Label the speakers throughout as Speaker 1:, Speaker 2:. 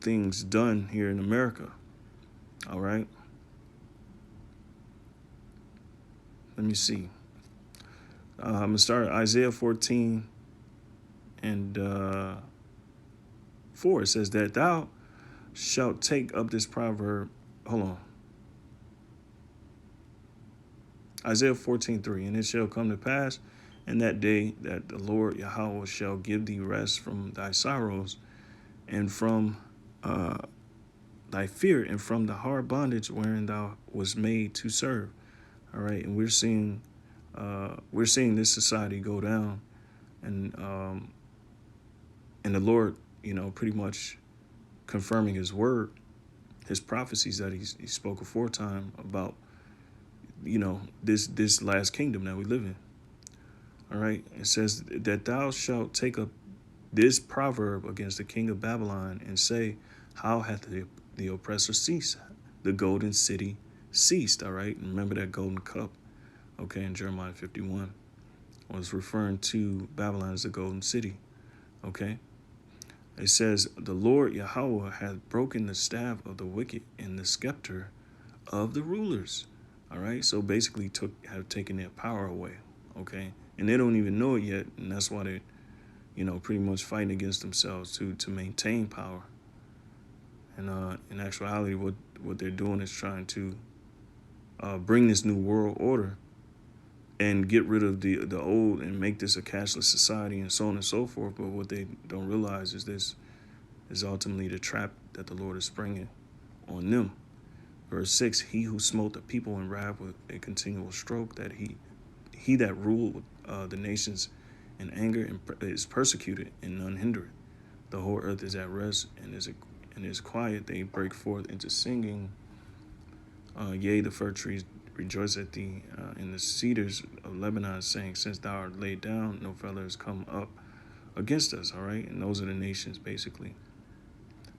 Speaker 1: things done here in America. All right. Let me see. I'm going to start at Isaiah 14 and 4. It says that thou shalt take up this proverb. Hold on. Isaiah 14:3. And it shall come to pass in that day that the Lord Yahweh shall give thee rest from thy sorrows and from thy fear and from the hard bondage wherein thou was made to serve. All right. And we're seeing this society go down, and the Lord, pretty much confirming his word, his prophecies that he spoke aforetime about, this last kingdom that we live in. All right. It says that thou shalt take up this proverb against the king of Babylon and say, how hath the oppressor ceased? The golden city ceased. All right. And remember that golden cup, okay, in Jeremiah 51 was referring to Babylon as the golden city. Okay. It says, the Lord Yahweh hath broken the staff of the wicked and the scepter of the rulers. All right. So basically have taken their power away. Okay. And they don't even know it yet. And that's why they, pretty much fighting against themselves to maintain power. And in actuality, what they're doing is trying to bring this new world order and get rid of the old and make this a cashless society and so on and so forth. But what they don't realize is this is ultimately the trap that the Lord is springing on them. Verse 6, he who smote the people in wrath with a continual stroke, that he that ruled the nations in anger and is persecuted and none hindered. The whole earth is at rest and is quiet. They break forth into singing. Yea, the fir trees rejoice at thee, and the cedars of Lebanon saying, since thou art laid down, no fellow has come up against us. All right. And those are the nations, basically.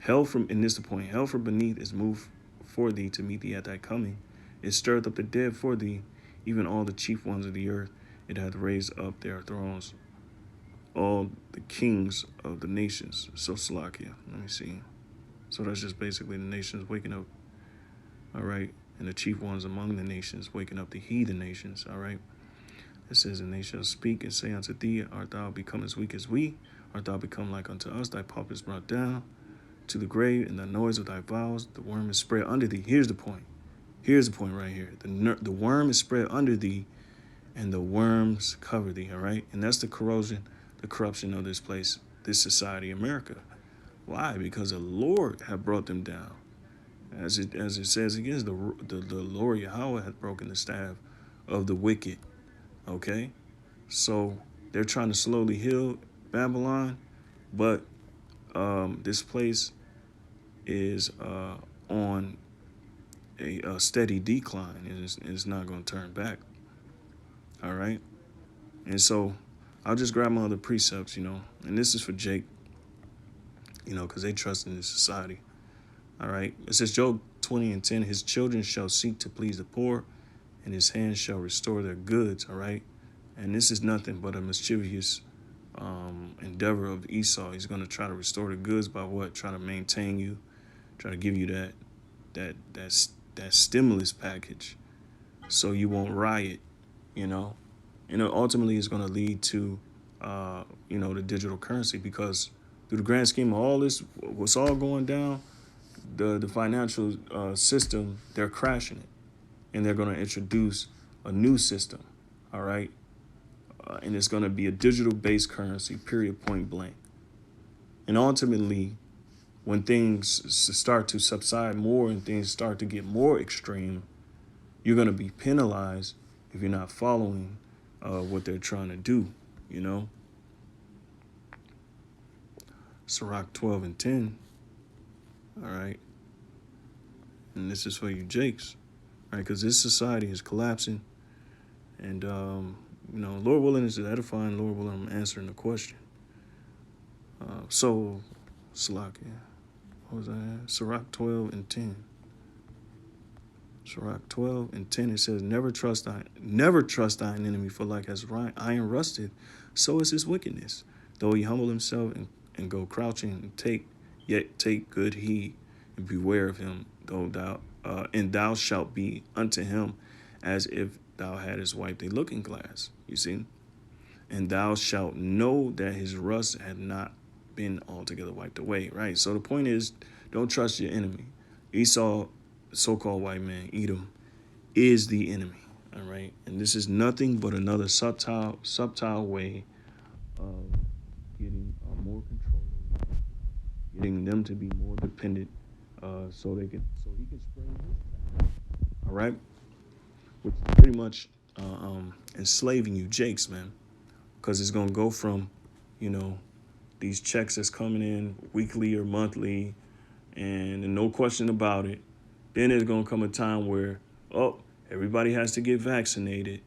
Speaker 1: And this is the point, hell from beneath is moved for thee to meet thee at thy coming. It stirreth up the dead for thee, even all the chief ones of the earth. It hath raised up their thrones, all the kings of the nations. So Salakia, let me see. So that's just basically the nations waking up. All right. And the chief ones among the nations waking up the heathen nations. All right. It says, and they shall speak and say unto thee, art thou become as weak as we? Art thou become like unto us? Thy pulp is brought down to the grave, and the noise of thy vows, the worm is spread under thee. Here's the point. Here's the point right here. The worm is spread under thee, and the worms cover thee. All right. And that's the corrosion, the corruption of this place, this society, America. Why? Because the Lord had brought them down. As it says again, the Lord Yahweh had broken the staff of the wicked. Okay. So they're trying to slowly heal Babylon, but this place is on a steady decline, and it's not going to turn back. All right. And so I'll just grab my other precepts, and this is for Jake, because they trust in this society. All right. It says Job 20:10, his children shall seek to please the poor, and his hands shall restore their goods. All right. And this is nothing but a mischievous endeavor of Esau. He's going to try to restore the goods by what? Try to maintain you, try to give you that stimulus package so you won't riot, and ultimately it's going to lead to, the digital currency, because through the grand scheme of all this, what's all going down, the financial system, they're crashing it, and they're going to introduce a new system. All right. And it's going to be a digital-based currency, period, point blank. And ultimately, when things start to subside more and things start to get more extreme, you're going to be penalized if you're not following what they're trying to do, Sirach 12:10. All right. And this is for you Jakes, right? Because this society is collapsing. And, Lord willing is edifying. Lord willing, I'm answering the question. So, Salakia, what was that? Sirach 12:10. Sirach 12:10. It says, never trust thine enemy, for like as iron rusted, so is his wickedness. Though he humble himself and go crouching and take Yet take good heed and beware of him, and thou shalt be unto him as if thou hadst wiped a looking glass. You see? And thou shalt know that his rust had not been altogether wiped away. Right? So the point is, don't trust your enemy. Esau, so-called white man, Edom, is the enemy. All right? And this is nothing but another subtle way of getting more control, getting them to be more dependent, so he can spring his trap. All right, which is pretty much enslaving you, Jakes, man, because it's gonna go from, you know, these checks that's coming in weekly or monthly, and no question about it. Then there's gonna come a time where, oh, everybody has to get vaccinated.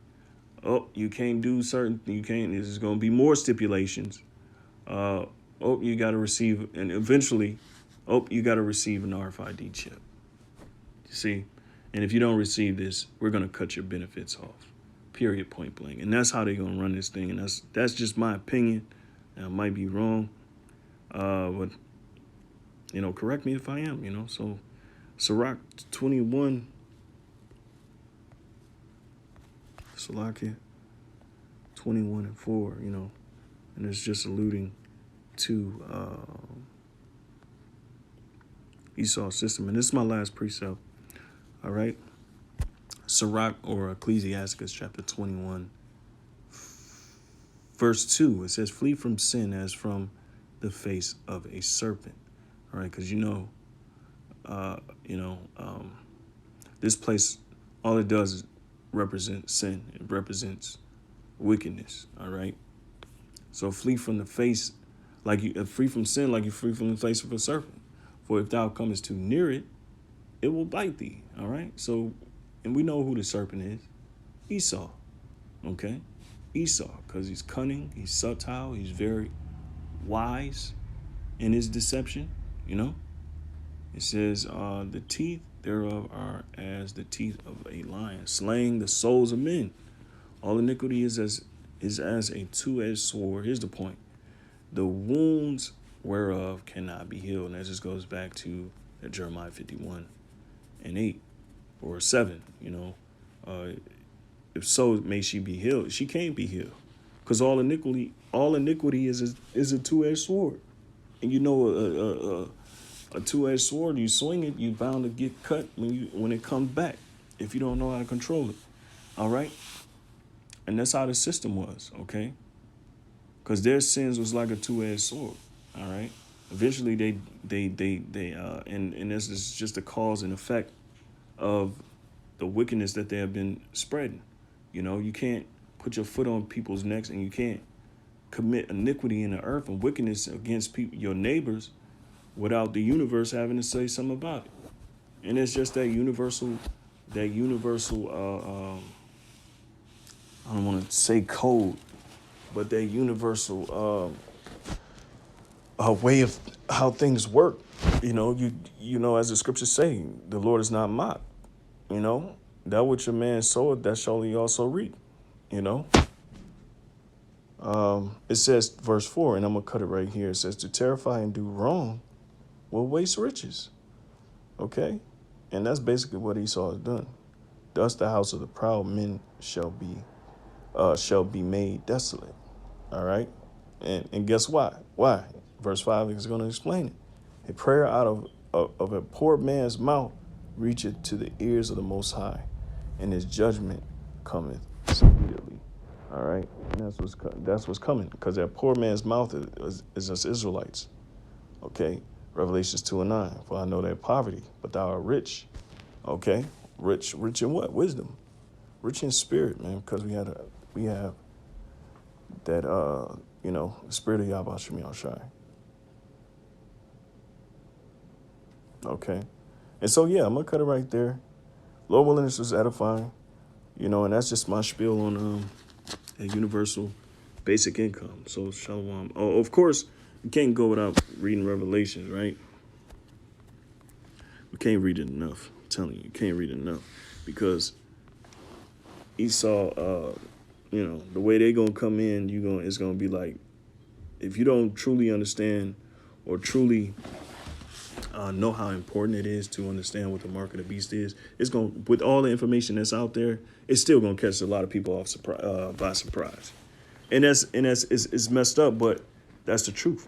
Speaker 1: Oh, you can't do certain. You can't. There's gonna be more stipulations. Oh, you got to receive, and eventually, oh, you got to receive an RFID chip. You see? And if you don't receive this, we're going to cut your benefits off. Period, point blank. And that's how they're going to run this thing. And that's just my opinion. I might be wrong. But, you know, correct me if I am, you know. So, Sirach 21, Salakia 21 and 4, you know. And it's just alluding to Esau's system. And this is my last precept. All right. Sirach, or Ecclesiasticus chapter 21, verse 2. It says, flee from sin as from the face of a serpent. All right. Because, this place, all it does is represent sin. It represents wickedness. All right. So flee from the face, like you free from sin, like you free from the face of a serpent. For if thou comest too near it, it will bite thee. All right. So, and we know who the serpent is, Esau. Okay, Esau, because he's cunning, he's subtle, he's very wise in his deception. You know, it says the teeth thereof are as the teeth of a lion, slaying the souls of men. All iniquity is as a two-edged sword. Here's the point: the wounds whereof cannot be healed. And that just goes back to Jeremiah 51 and 8 or 7. If so, may she be healed. She can't be healed, because all iniquity is a two-edged sword. And a two-edged sword, you swing it, you bound to get cut when it comes back, if you don't know how to control it. All right. And that's how the system was, okay? Because their sins was like a two-edged sword, all right? Eventually, and this is just a cause and effect of the wickedness that they have been spreading. You know, you can't put your foot on people's necks, and you can't commit iniquity in the earth and wickedness against people, your neighbors, without the universe having to say something about it. And it's just that universal, I don't want to say code, but that universal way of how things work. You know, as the scriptures say, the Lord is not mocked. You know, that which a man soweth, that shall he also reap. You know, it says, verse 4, and I'm gonna cut it right here. It says, to terrify and do wrong will waste riches. Okay, and that's basically what Esau has done. Thus the house of the proud men shall be made desolate. All right. And guess why? Why? Verse 5 is going to explain it. A prayer out of a poor man's mouth reacheth to the ears of the Most High, and his judgment cometh speedily. All right. And that's what's coming, because that poor man's mouth is us Israelites. Okay. Revelations 2 and 9. For I know that poverty, but thou art rich. Okay. Rich in what? Wisdom. Rich in spirit, man, because we have that, the spirit of Yahweh Shemi Shai. Okay. And so, yeah, I'm going to cut it right there. Lord willing, this was edifying, and that's just my spiel on a universal basic income. So, shalom. Oh, of course, we can't go without reading Revelations, right? We can't read it enough. I'm telling you, can't read it enough, because Esau, the way they gonna come in, it's gonna be like, if you don't truly understand or truly know how important it is to understand what the mark of the beast is. It's going, with all the information that's out there, it's still going to catch a lot of people off by surprise. And that's it's messed up, but that's the truth.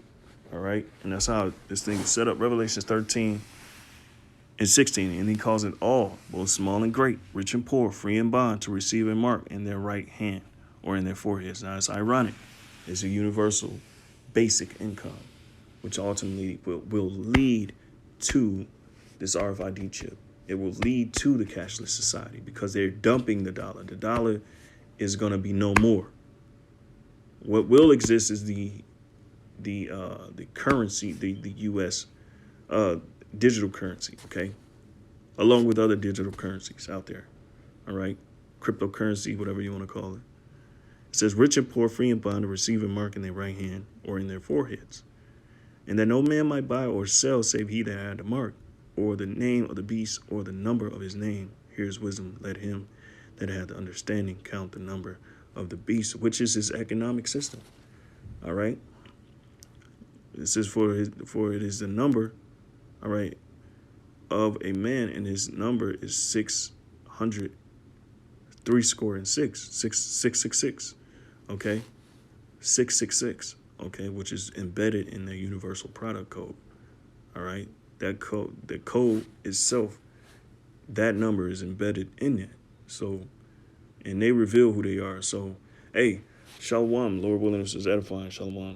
Speaker 1: All right, and that's how this thing is set up. Revelation 13 and 16, and he calls it all, both small and great, rich and poor, free and bond, to receive a mark in their right hand or in their foreheads. Now, it's ironic. It's a universal basic income, which ultimately will lead to this RFID chip. It will lead to the cashless society because they're dumping the dollar. The dollar is going to be no more. What will exist is the currency, the U.S. Digital currency, okay, along with other digital currencies out there. All right, cryptocurrency, whatever you want to call it. It says, rich and poor, free and bond, to receive a mark in their right hand or in their foreheads, and that no man might buy or sell save he that had the mark, or the name of the beast, or the number of his name. Here's wisdom. Let him that had the understanding count the number of the beast, which is his economic system. All right. It says, for it is the number, all right, of a man, and his number is 600, 666. Okay, 666. Okay, which is embedded in the universal product code. All right, the code itself, that number is embedded in it. So, and they reveal who they are. So, hey, shalom. Lord willing, this is edifying. Shalom.